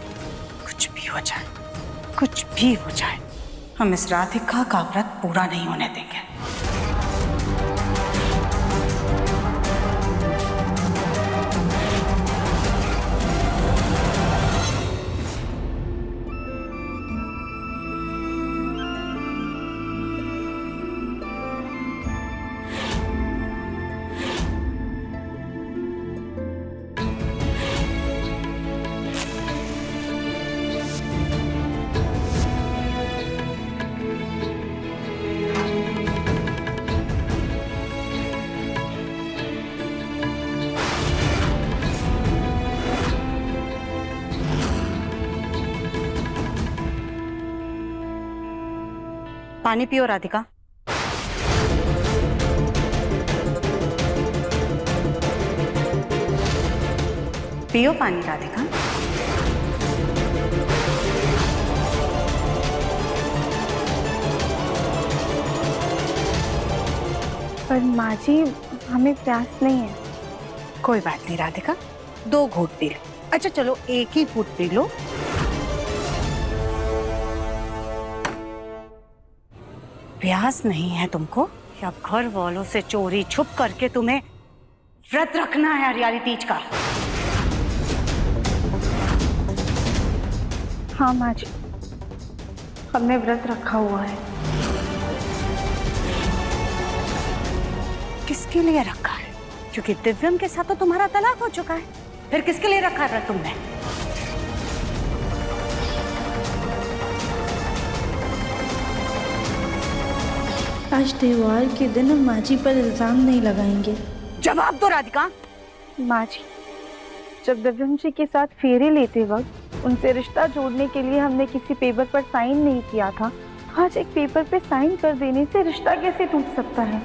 कुछ भी हो जाए, कुछ भी हो जाए, हम इस राधिका का व्रत पूरा नहीं होने देंगे। पानी पियो राधिका। पियो पानी राधिका। पर माँ जी, हमें प्यास नहीं है। कोई बात नहीं राधिका, 2 घूंट पी लो। अच्छा चलो, एक ही घूंट पी लो। प्यास नहीं है तुमको, या घर वालों से चोरी छुप करके तुम्हें व्रत रखना है हरियाली तीज का? हाँ माँ जी, हमने व्रत रखा हुआ है। किसके लिए रखा है? क्योंकि दिव्यम के साथ तो तुम्हारा तलाक हो चुका है, फिर किसके लिए रखा है व्रत तुमने? आज त्योहार के दिन हम माँ जी पर इल्जाम नहीं लगाएंगे। जवाब दो राधिका। माँ जी, जब दिव्यम जी के साथ फेरे लेते वक्त उनसे रिश्ता जोड़ने के लिए हमने किसी पेपर पर साइन नहीं किया था, आज एक पेपर पे साइन कर देने से रिश्ता कैसे टूट सकता है?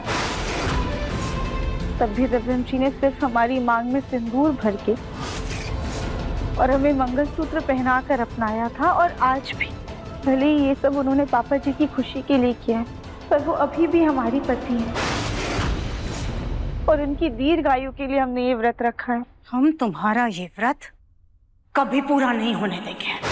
तब भी दिव्यम जी ने सिर्फ हमारी मांग में सिंदूर भर के और हमें मंगलसूत्र पहनाकर अपनाया था। और आज भी भले ही ये सब उन्होंने पापा जी की खुशी के लिए किया है, पर वो अभी भी हमारी पति है और उनकी दीर्घायु के लिए हमने ये व्रत रखा है। हम तुम्हारा ये व्रत कभी पूरा नहीं होने देंगे।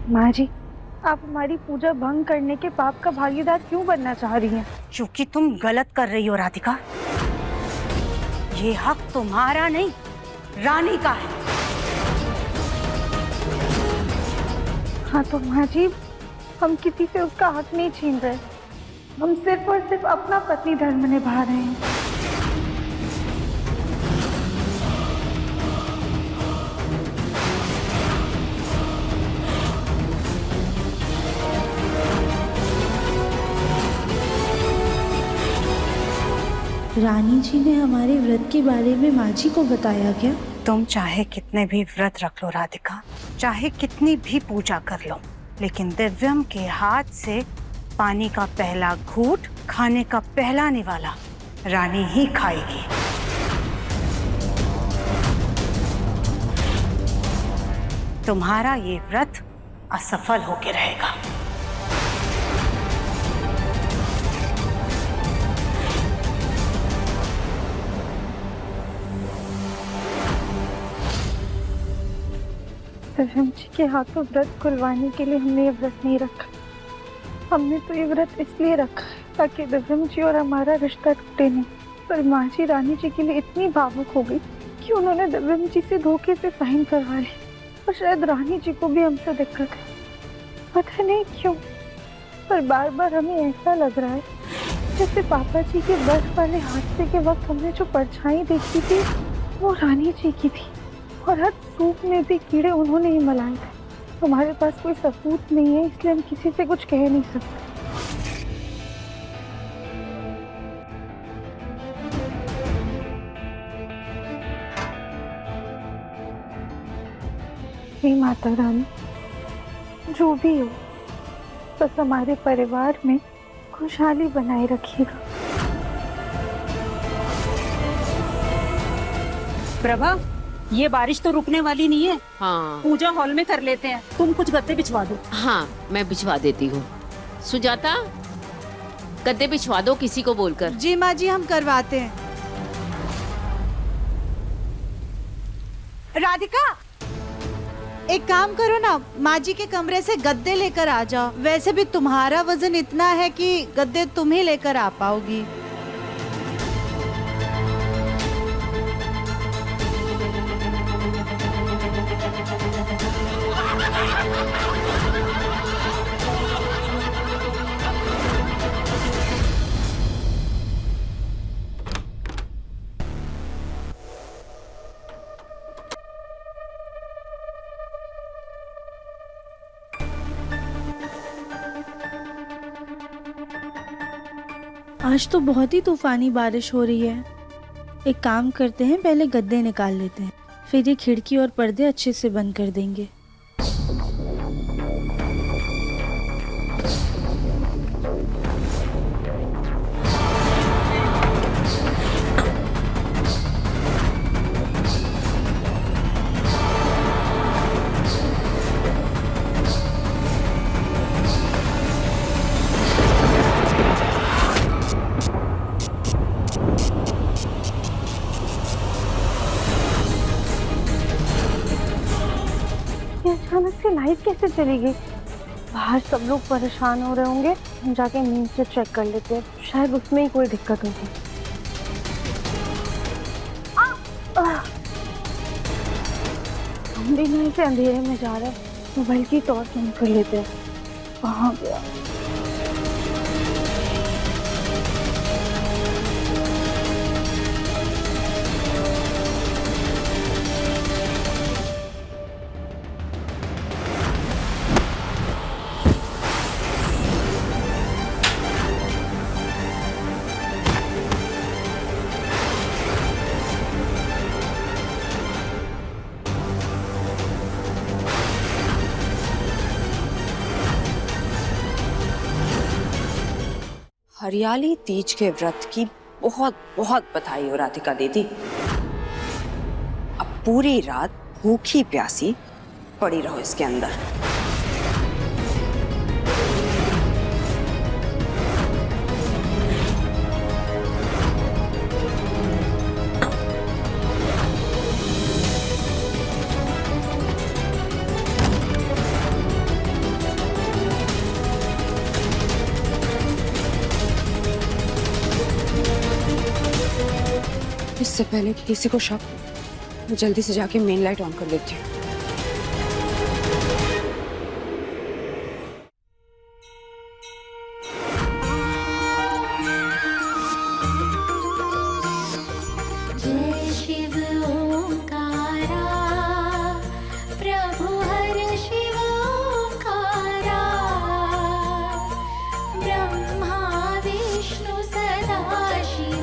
माँ जी, आप हमारी पूजा भंग करने के पाप का भागीदार क्यों बनना चाह रही हैं? क्योंकि तुम गलत कर रही हो राधिका। ये हक तुम्हारा नहीं, रानी का है। हाँ तो माँ जी, हम किसी से उसका हक नहीं छीन रहे, हम सिर्फ और सिर्फ अपना पति धर्म निभा रहे हैं। रानी जी ने हमारे व्रत के बारे में माँ जी को बताया क्या? तुम चाहे कितने भी व्रत रख लो राधिका, चाहे कितनी भी पूजा कर लो, लेकिन दिव्यम के हाथ से पानी का पहला घूंट, खाने का पहला निवाला रानी ही खाएगी। तुम्हारा ये व्रत असफल होके रहेगा। दिव्यम जी के हाथों व्रत खुलवाने के लिए हमने ये व्रत नहीं रखा। हमने तो ये व्रत इसलिए रखा है ताकि दिव्यम जी और हमारा रिश्ता टूटे नहीं। पर माँ जी रानी जी के लिए इतनी भावुक हो गई कि उन्होंने दिव्यम जी से धोखे से साइन करवा लिए। और शायद रानी जी को भी हमसे दिक्कत है, पता नहीं क्यों, पर बार बार हमें ऐसा लग रहा है जैसे पापा जी के बर्फ वाले हादसे के वक्त हमने जो परछाई देखी थी वो रानी जी की थी। और हर सूप में भी कीड़े उन्होंने ही मलाए थे। हमारे पास कोई सबूत नहीं है, इसलिए हम किसी से कुछ कह नहीं सकते। हे माता रानी, जो भी हो, बस हमारे परिवार में खुशहाली बनाए रखिएगा। प्रभा, ये बारिश तो रुकने वाली नहीं है। हाँ पूजा हॉल में कर लेते हैं। तुम कुछ गद्दे बिछवा दो। हाँ, मैं बिछवा देती हूँ। सुजाता, गद्दे बिछवा दो किसी को बोलकर। जी माँ जी, हम करवाते हैं। राधिका, एक काम करो ना, माँ जी के कमरे से गद्दे लेकर आ जाओ। वैसे भी तुम्हारा वजन इतना है कि गद्दे तुम ही लेकर आ पाओगी। आज तो बहुत ही तूफानी बारिश हो रही है। एक काम करते हैं, पहले गद्दे निकाल लेते हैं, फिर ये खिड़की और पर्दे अच्छे से बंद कर देंगे। अचानक से लाइट कैसे चली गई? बाहर सब लोग परेशान हो रहे होंगे, हम जाके मीन्स से चेक कर लेते हैं, शायद उसमें ही कोई दिक्कत होगी। हम भी नहीं से अंधेरे में जा रहे हैं, मोबाइल की टॉर्च ऑन कर लेते हैं। कहाँ गया? हरियाली तीज के व्रत की बहुत बहुत बधाई हो राधिका दीदी। अब पूरी रात भूखी प्यासी पड़ी रहो इसके अंदर। इससे पहले कि किसी को शक, मैं जल्दी से जाके मेन लाइट ऑन कर लेती हूँ। जय शिव ओंकारा, प्रभु हर शिव ओंकारा, ब्रह्मा विष्णु सदा शिव,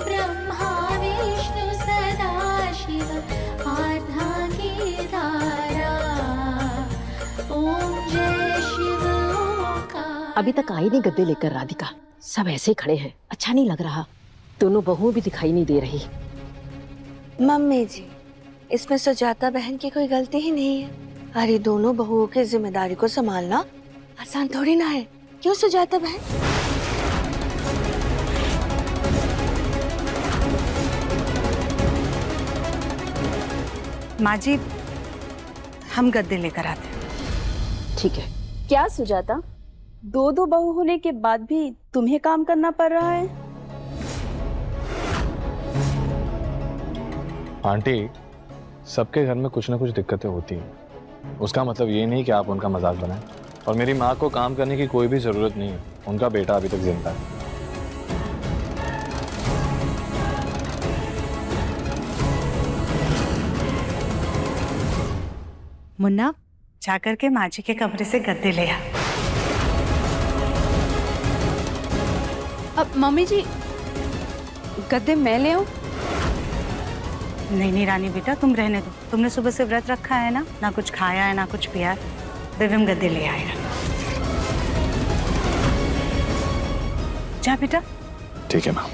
ब्रह्मा विष्णु सदा शिव, आर्धांगिधारा, ओम जय शिव ओंकारा। अभी तक आई नहीं गद्दे लेकर राधिका, सब ऐसे खड़े हैं, अच्छा नहीं लग रहा। दोनों बहुओं भी दिखाई नहीं दे रही। मम्मी जी, इसमें सुजाता बहन की कोई गलती ही नहीं है। अरे दोनों बहुओं की जिम्मेदारी को संभालना आसान थोड़ी ना है, क्यों सुजाता बहन? माँ जी, हम गद्दे लेकर आते हैं। ठीक है। क्या सुजाता, दो दो बहू होने के बाद भी तुम्हें काम करना पड़ रहा है? आंटी, सबके घर में कुछ ना कुछ दिक्कतें होती हैं। उसका मतलब ये नहीं कि आप उनका मजाक बनाएं। और मेरी माँ को काम करने की कोई भी जरूरत नहीं है, उनका बेटा अभी तक जिंदा है। मुन्ना, जाकर के माँ जी के कमरे से गद्दे ले आ। अब मम्मी जी, गद्दे मैं ले आऊं? नहीं नहीं रानी बेटा, तुम रहने दो। तुमने सुबह से व्रत रखा है ना कुछ खाया है ना कुछ पिया है। दिव्यम गद्दे ले आएगा। जा बेटा। ठीक है माँ।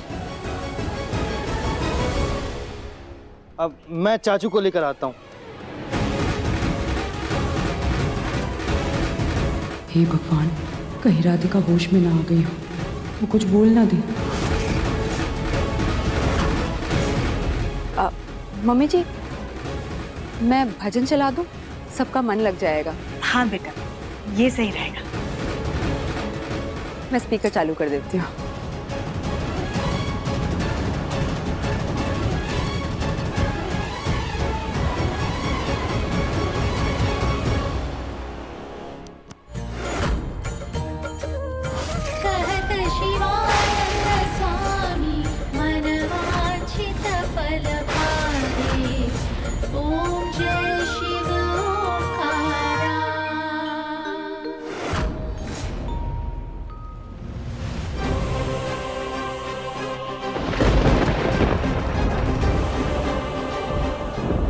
अब मैं चाचू को लेकर आता हूँ। हे भगवान, कहीं राधिका होश में ना आ गई हो, वो कुछ बोल ना दे। मम्मी जी, मैं भजन चला दूं? सबका मन लग जाएगा। हाँ बेटा, ये सही रहेगा। मैं स्पीकर चालू कर देती हूँ। कहत शिवानंद स्वामी, मनवांछित फल पावे, ओम जय शिव ओंकारा।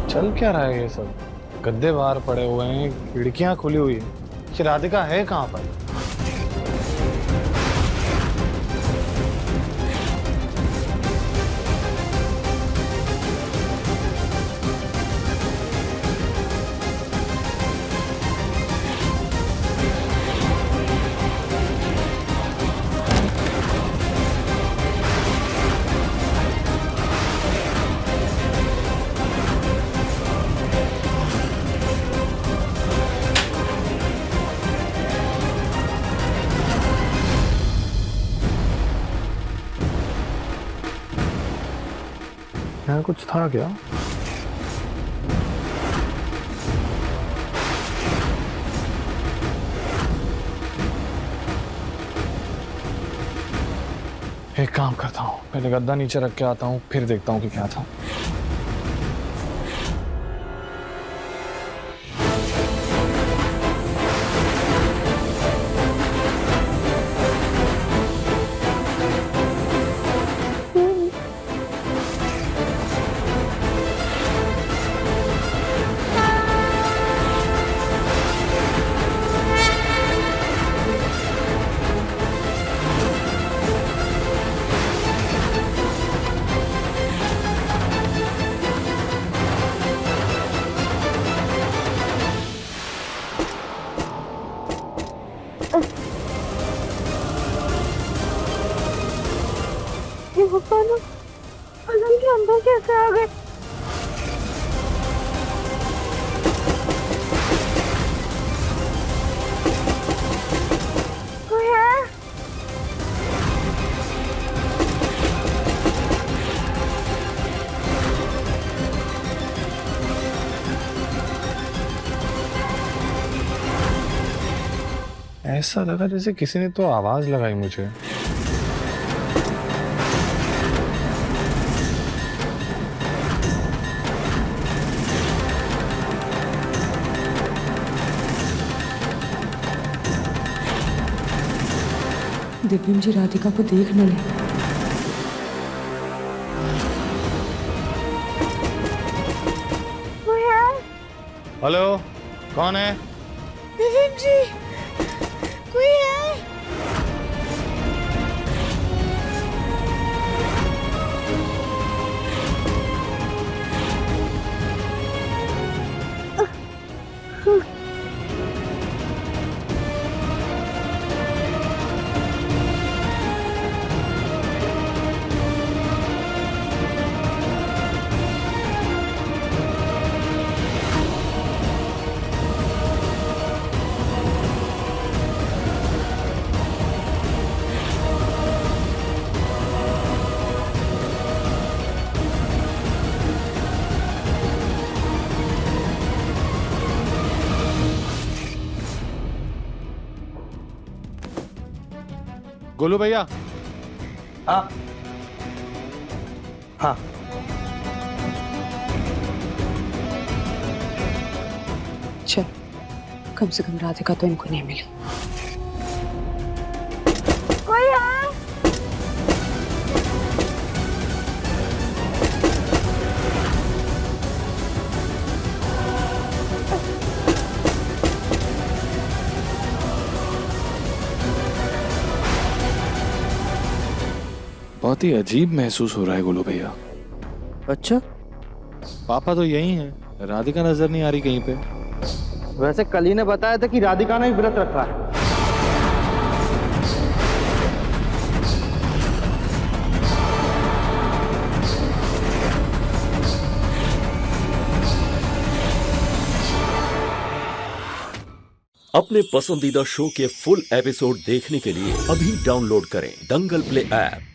चल क्या रहा है ये सब? गद्दे बाहर पड़े हुए हैं, खिड़कियां खुली हुई है। कि राधिका है कहाँ पर? यहाँ कुछ था क्या? एक काम करता हूँ, पहले गद्दा नीचे रख के आता हूँ, फिर देखता हूँ कि क्या था। ये भगवान, अजम के अंदर कैसे आ गए? कोई है? ऐसा लगा जैसे किसी ने तो आवाज लगाई मुझे। दिव्यम जी राधिका को देख न ले। कोई है? हेलो, कौन है? दिव्यम जी, कोई है? गोलू भैया। हाँ हाँ, चल, कम से कम राधिका तो इनको नहीं मिली। कोई है? बहुत ही अजीब महसूस हो रहा है गोलू भैया। अच्छा, पापा तो यही हैं, राधिका नजर नहीं आ रही कहीं पे। वैसे कल ही ने बताया था कि राधिका ने व्रत रखा है। अपने पसंदीदा शो के फुल एपिसोड देखने के लिए अभी डाउनलोड करें दंगल प्ले ऐप।